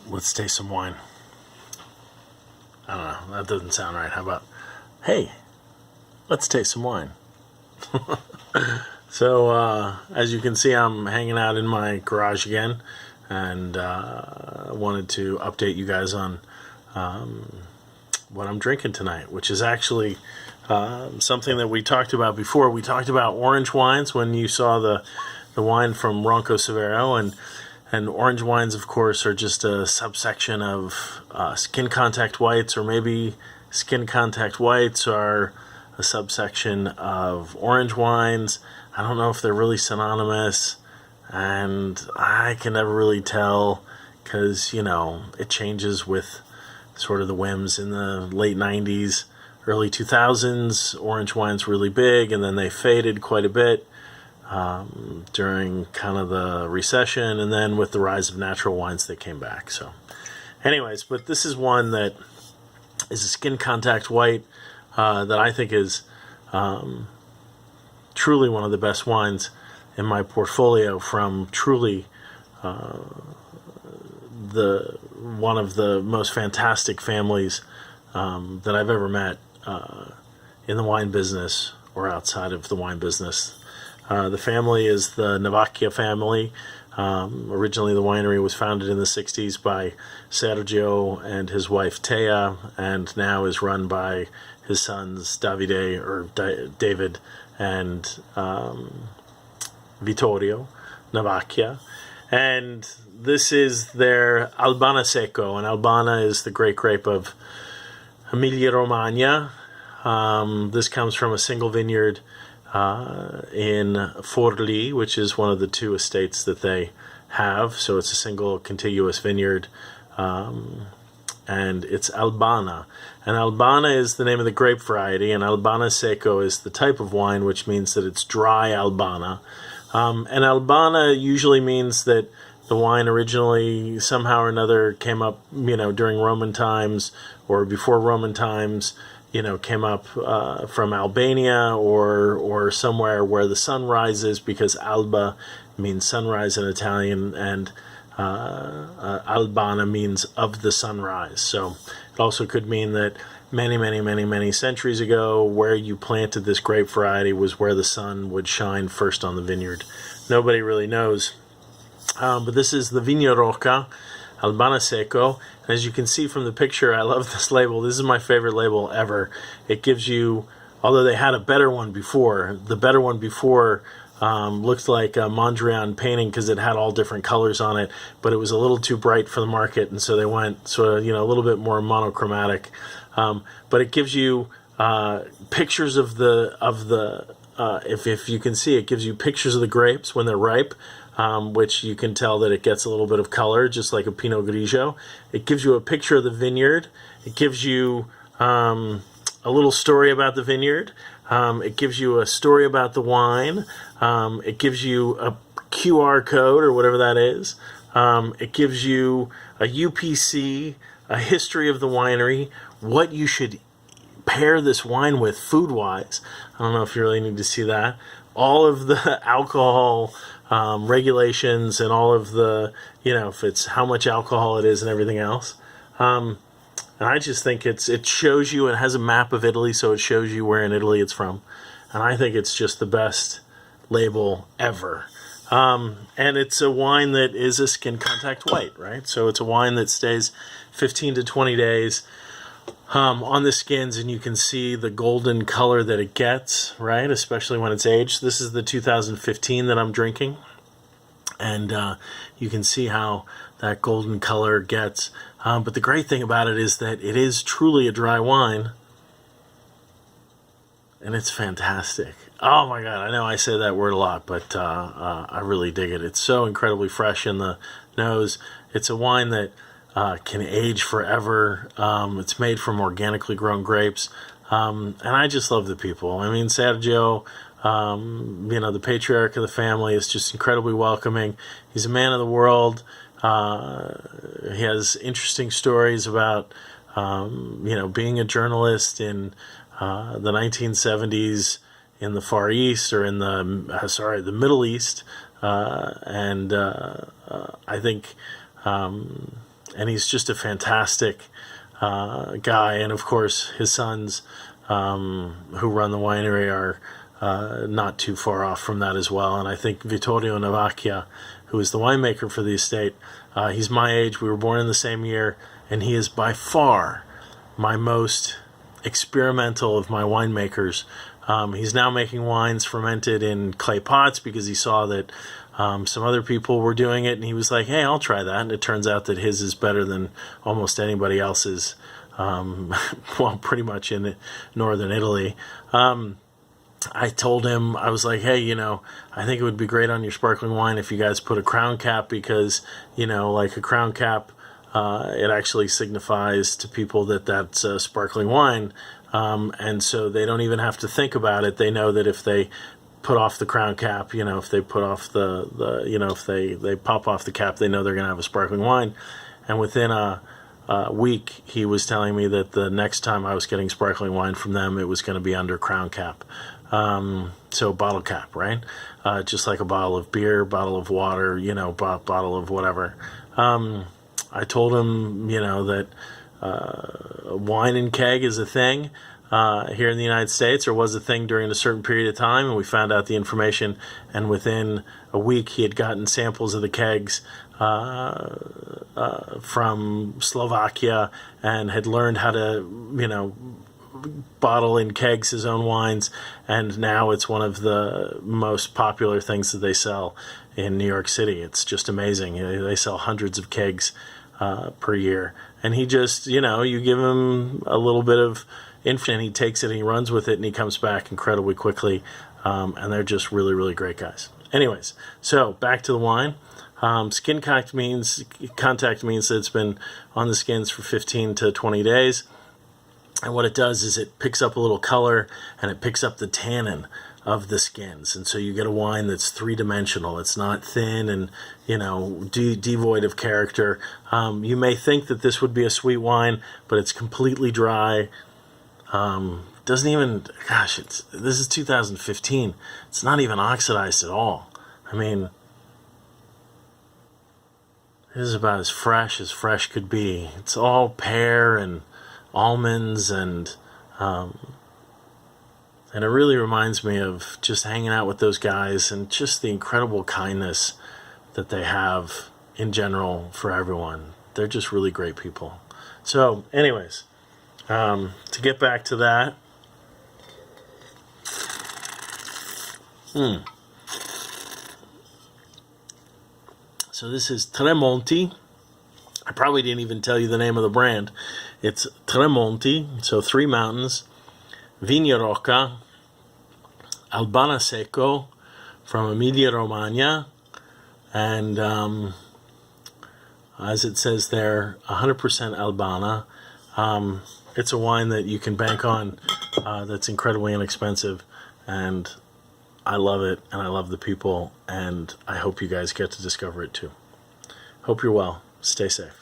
Let's taste some wine. I don't know, that doesn't sound right. How about, hey, let's taste some wine. So, as you can see, I'm hanging out in my garage again, and wanted to update you guys on what I'm drinking tonight, which is actually something that we talked about before. We talked about orange wines when you saw the wine from Ronco Severo, and orange wines, of course, are just a subsection of skin contact whites, or maybe skin contact whites are a subsection of orange wines. I don't know if they're really synonymous, and I can never really tell because, it changes with sort of the whims. In the late 90s, early 2000s, orange wine's really big, and then they faded quite a bit during kind of the recession, and then with the rise of natural wines, they came back. So anyways, but this is one that is a skin contact white that I think is truly one of the best wines in my portfolio from truly one of the most fantastic families that I've ever met in the wine business or outside of the wine business. The family is the Navacchia family. Originally, the winery was founded in the 60s by Sergio and his wife Tea, and now is run by his sons David and Vittorio Navacchia. And this is their Albana Secco, and Albana is the great grape of Emilia-Romagna. This comes from a single vineyard in Forlì, which is one of the two estates that they have. So it's a single contiguous vineyard, and it's Albana. And Albana is the name of the grape variety, and Albana Secco is the type of wine, which means that it's dry Albana. And Albana usually means that the wine originally somehow or another came up, during Roman times or before Roman times, came up from Albania or somewhere where the sun rises, because alba means sunrise in Italian, and Albana means of the sunrise. So it also could mean that many centuries ago, where you planted this grape variety was where the sun would shine first on the vineyard. Nobody really knows. But this is the Vigna Rocca, Albana Secco. As you can see from the picture, I love this label. This is my favorite label ever. It gives you, although they had a better one before, the better one before looked like a Mondrian painting because it had all different colors on it, but it was a little too bright for the market, and so they went sort of, a little bit more monochromatic. But it gives you pictures of if you can see, it gives you pictures of the grapes when they're ripe, which you can tell that it gets a little bit of color, just like a Pinot Grigio. It gives you a picture of the vineyard. It gives you a little story about the vineyard. It gives you a story about the wine. It gives you a QR code or whatever that is. It gives you a UPC, a history of the winery, what you should pair this wine with food-wise. I don't know if you really need to see that. All of the alcohol regulations and all of the, if it's how much alcohol it is and everything else. And I just think it shows you, it has a map of Italy, so it shows you where in Italy it's from. And I think it's just the best label ever. And it's a wine that is a skin contact white, right? So it's a wine that stays 15 to 20 days on the skins, and you can see the golden color that it gets, right? Especially when it's aged. This is the 2015 that I'm drinking, and you can see how that golden color gets. But the great thing about it is that it is truly a dry wine, and it's fantastic. Oh my God, I know I say that word a lot, but I really dig it. It's so incredibly fresh in the nose. It's a wine that can age forever. It's made from organically grown grapes. And I just love the people. I mean, Sergio, the patriarch of the family, is just incredibly welcoming. He's a man of the world. He has interesting stories about, being a journalist in the 1970s in the Far East, or in the Middle East. I think and he's just a fantastic guy. And of course, his sons who run the winery are not too far off from that as well. And I think Vittorio Navacchia, who is the winemaker for the estate, he's my age. We were born in the same year, and he is by far my most experimental of my winemakers. He's now making wines fermented in clay pots because he saw that some other people were doing it, and he was like, hey, I'll try that. And it turns out that his is better than almost anybody else's, well, pretty much in northern Italy. I told him, I was like, hey, you know, I think it would be great on your sparkling wine if you guys put a crown cap, because, you know, like a crown cap, it actually signifies to people that that's sparkling wine. And so they don't even have to think about it. They know that if they put off the crown cap, you know, if they put off the you know, if they pop off the cap, they know they're going to have a sparkling wine. And within a week, he was telling me that the next time I was getting sparkling wine from them, it was going to be under crown cap. So bottle cap, right? Just like a bottle of beer, bottle of water, you know, bottle of whatever. I told him, you know, that wine and keg is a thing here in the United States, or was a thing during a certain period of time, and we found out the information, and within a week he had gotten samples of the kegs from Slovakia, and had learned how to, you know, bottle in kegs his own wines, and now it's one of the most popular things that they sell in New York City. It's just amazing. They sell hundreds of kegs per year, and he just, you know, you give him a little bit of info, and he takes it and he runs with it, and he comes back incredibly quickly, and they're just really, really great guys. Anyways, so back to the wine. Skin contact means that it's been on the skins for 15 to 20 days. And what it does is it picks up a little color, and it picks up the tannin of the skins. And so you get a wine that's three-dimensional. It's not thin and, you know, devoid of character. You may think that this would be a sweet wine, but it's completely dry. Doesn't even, gosh, this is 2015. It's not even oxidized at all. I mean, it is about as fresh could be. It's all pear and almonds, and it really reminds me of just hanging out with those guys, and just the incredible kindness that they have in general for everyone. They're just really great people. So anyways, to get back to that, so this is Tre Monti. I probably didn't even tell you the name of the brand. It's Tre Monti, so 3 mountains, Vigna Rocca, Albana Secco from Emilia-Romagna, and as it says there, 100% Albana. It's a wine that you can bank on, that's incredibly inexpensive, and I love it, and I love the people, and I hope you guys get to discover it too. Hope you're well. Stay safe.